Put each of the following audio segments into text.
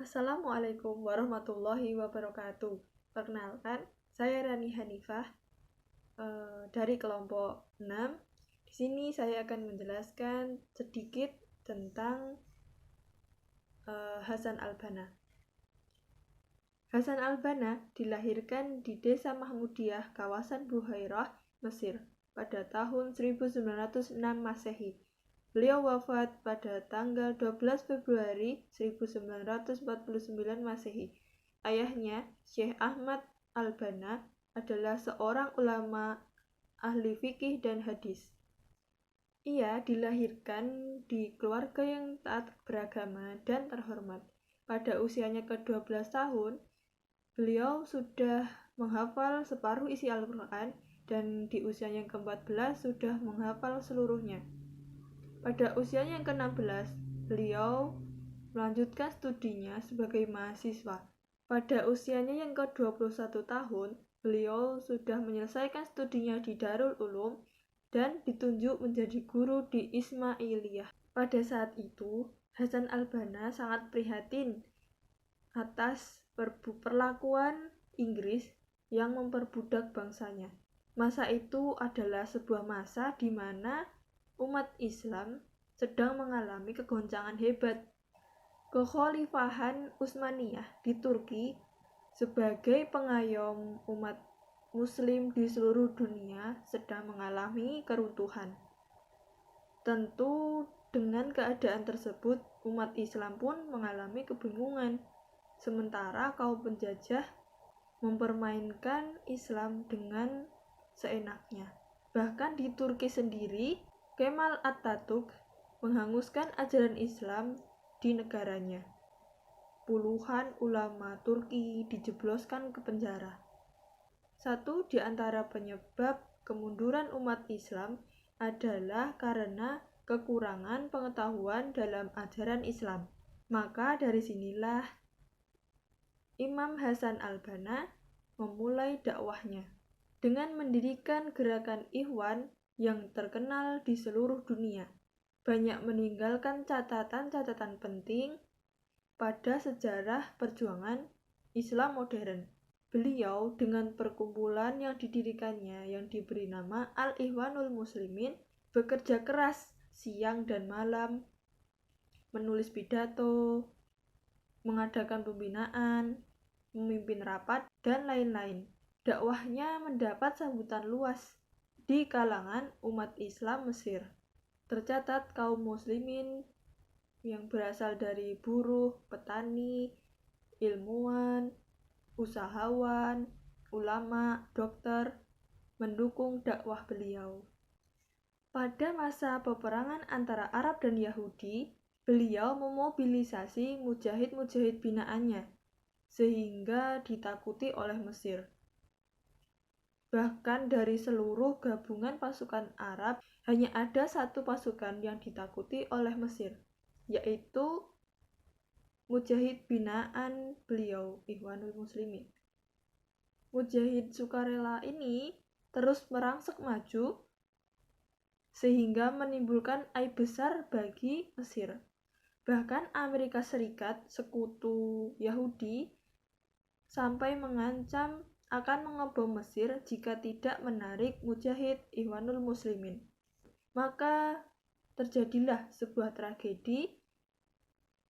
Assalamualaikum warahmatullahi wabarakatuh. Perkenalkan, saya Rani Hanifah dari kelompok 6. Di sini saya akan menjelaskan sedikit tentang Hasan al-Banna. Hasan al-Banna dilahirkan di Desa Mahmudiyah, kawasan Buhairah, Mesir pada tahun 1906 Masehi. Beliau wafat pada tanggal 12 Februari 1949 Masehi. Ayahnya, Syekh Ahmad al-Banna, adalah seorang ulama ahli fikih dan hadis. Ia dilahirkan di keluarga yang taat beragama dan terhormat. Pada usianya ke-12 tahun, beliau sudah menghafal separuh isi Al-Quran dan di usianya yang ke-14 sudah menghafal seluruhnya. Pada usianya yang ke-16, beliau melanjutkan studinya sebagai mahasiswa. Pada usianya yang ke-21 tahun, beliau sudah menyelesaikan studinya di Darul Ulum dan ditunjuk menjadi guru di Ismailiyah. Pada saat itu, Hasan al-Banna sangat prihatin atas perlakuan Inggris yang memperbudak bangsanya. Masa itu adalah sebuah masa di mana umat Islam sedang mengalami kegoncangan hebat. Kekhalifahan Utsmaniyah di Turki sebagai pengayom umat Muslim di seluruh dunia sedang mengalami keruntuhan. Tentu dengan keadaan tersebut, umat Islam pun mengalami kebingungan. Sementara kaum penjajah mempermainkan Islam dengan seenaknya. Bahkan di Turki sendiri, Kemal Atatürk menghanguskan ajaran Islam di negaranya. Puluhan ulama Turki dijebloskan ke penjara. Satu di antara penyebab kemunduran umat Islam adalah karena kekurangan pengetahuan dalam ajaran Islam. Maka dari sinilah Imam Hasan al-Banna memulai dakwahnya dengan mendirikan gerakan Ikhwan yang terkenal di seluruh dunia. Banyak meninggalkan catatan-catatan penting pada sejarah perjuangan Islam modern. Beliau dengan perkumpulan yang didirikannya yang diberi nama Al-Ikhwanul Muslimin bekerja keras siang dan malam, menulis pidato, mengadakan pembinaan, memimpin rapat, dan lain-lain. Dakwahnya mendapat sambutan luas di kalangan umat Islam Mesir. Tercatat kaum muslimin yang berasal dari buruh, petani, ilmuwan, usahawan, ulama, dokter mendukung dakwah beliau. Pada masa peperangan antara Arab dan Yahudi, beliau memobilisasi mujahid-mujahid binaannya sehingga ditakuti oleh Mesir. Bahkan dari seluruh gabungan pasukan Arab, hanya ada satu pasukan yang ditakuti oleh Mesir, yaitu mujahid binaan beliau, Ikhwanul Muslimin. Mujahid sukarela ini terus merangsek maju sehingga menimbulkan aib besar bagi Mesir. Bahkan Amerika Serikat, sekutu Yahudi, sampai mengancam akan mengebom Mesir jika tidak menarik mujahid Ikhwanul Muslimin. Maka terjadilah sebuah tragedi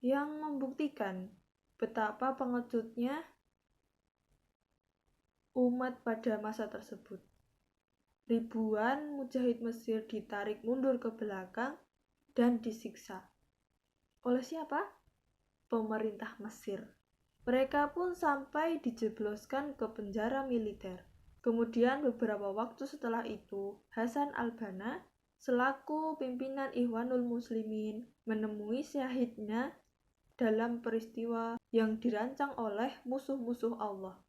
yang membuktikan betapa pengejutnya umat pada masa tersebut. Ribuan mujahid Mesir ditarik mundur ke belakang dan disiksa. Oleh siapa? Pemerintah Mesir. Mereka pun sampai dijebloskan ke penjara militer. Kemudian beberapa waktu setelah itu, Hasan al-Banna selaku pimpinan Ikhwanul Muslimin menemui syahidnya dalam peristiwa yang dirancang oleh musuh-musuh Allah.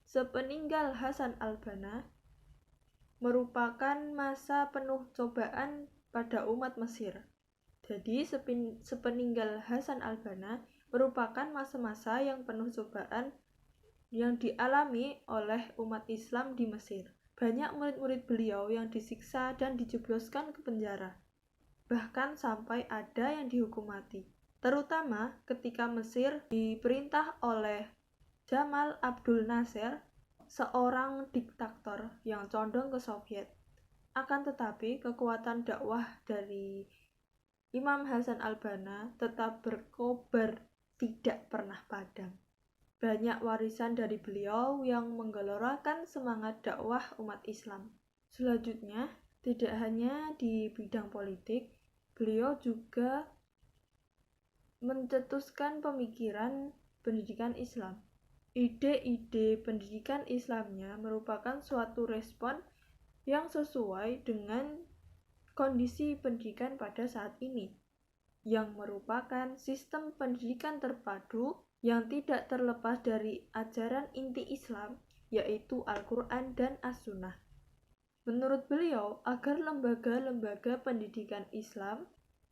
Sepeninggal Hasan al-Banna merupakan masa penuh cobaan pada umat Mesir. Jadi sepeninggal Hasan al-Banna merupakan masa-masa yang penuh cobaan yang dialami oleh umat Islam di Mesir. Banyak murid-murid beliau yang disiksa dan dijebloskan ke penjara. Bahkan sampai ada yang dihukum mati. terutama ketika Mesir diperintah oleh Jamal Abdul Nasser, seorang diktator yang condong ke Soviet. Akan tetapi, kekuatan dakwah dari Imam Hasan al-Banna tetap berkobar, tidak pernah padam. Banyak warisan dari beliau yang menggelorakan semangat dakwah umat Islam. Selanjutnya, tidak hanya di bidang politik, beliau juga mencetuskan pemikiran pendidikan Islam. Ide-ide pendidikan Islamnya merupakan suatu respon yang sesuai dengan kondisi pendidikan pada saat ini, yang merupakan sistem pendidikan terpadu yang tidak terlepas dari ajaran inti Islam, yaitu Al-Quran dan As-Sunnah. Menurut beliau, agar lembaga-lembaga pendidikan Islam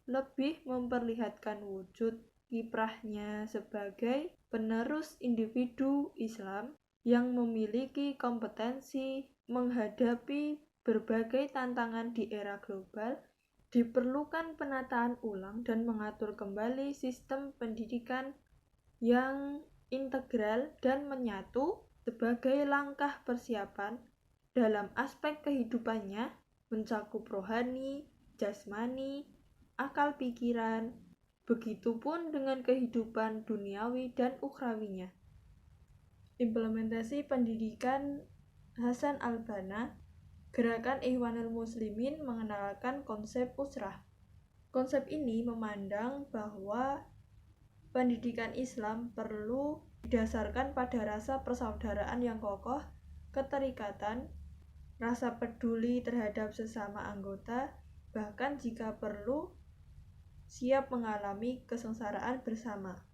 lebih memperlihatkan wujud kiprahnya sebagai penerus individu Islam yang memiliki kompetensi menghadapi berbagai tantangan di era global, diperlukan penataan ulang dan mengatur kembali sistem pendidikan yang integral dan menyatu sebagai langkah persiapan dalam aspek kehidupannya, mencakup rohani, jasmani, akal pikiran, begitupun dengan kehidupan duniawi dan ukhrawinya. Implementasi pendidikan Hasan al-Banna, Gerakan Ikhwanul Muslimin mengenalkan konsep usrah. Konsep ini memandang bahwa pendidikan Islam perlu didasarkan pada rasa persaudaraan yang kokoh, keterikatan, rasa peduli terhadap sesama anggota, bahkan jika perlu siap mengalami kesengsaraan bersama.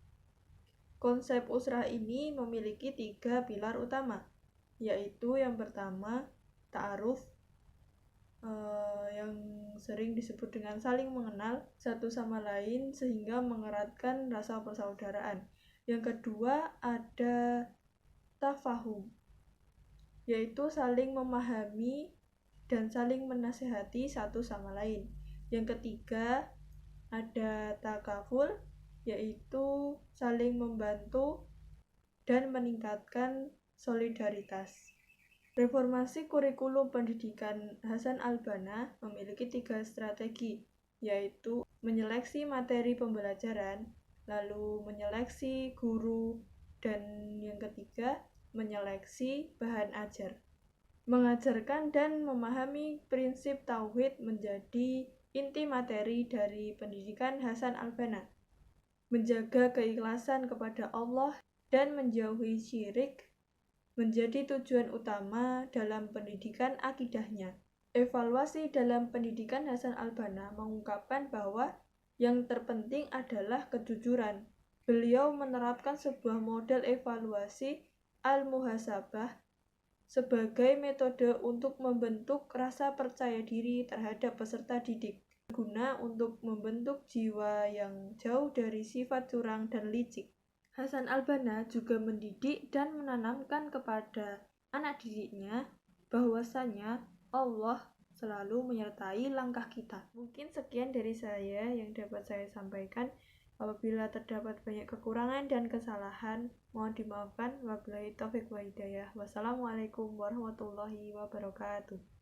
Konsep usrah ini memiliki 3 pilar utama, yaitu yang pertama, ta'aruf, yang sering disebut dengan saling mengenal satu sama lain sehingga mengeratkan rasa persaudaraan. Yang kedua, ada tafahum, yaitu saling memahami dan saling menasihati satu sama lain. Yang ketiga, ada takaful, yaitu saling membantu dan meningkatkan solidaritas. Reformasi kurikulum pendidikan Hasan al-Banna memiliki 3 strategi, yaitu menyeleksi materi pembelajaran, lalu menyeleksi guru, dan yang ketiga, menyeleksi bahan ajar. Mengajarkan dan memahami prinsip tauhid menjadi inti materi dari pendidikan Hasan al-Banna. Menjaga keikhlasan kepada Allah dan menjauhi syirik menjadi tujuan utama dalam pendidikan akidahnya. Evaluasi dalam pendidikan Hasan al-Banna mengungkapkan bahwa yang terpenting adalah kejujuran. Beliau menerapkan sebuah model evaluasi al-muhasabah sebagai metode untuk membentuk rasa percaya diri terhadap peserta didik, guna untuk membentuk jiwa yang jauh dari sifat curang dan licik. Hasan al-Banna juga mendidik dan menanamkan kepada anak didiknya bahwasanya Allah selalu menyertai langkah kita. Mungkin sekian dari saya yang dapat saya sampaikan. Apabila terdapat banyak kekurangan dan kesalahan, mohon dimaafkan. Wabillahi taufiq wa hidayah. Wassalamualaikum warahmatullahi wabarakatuh.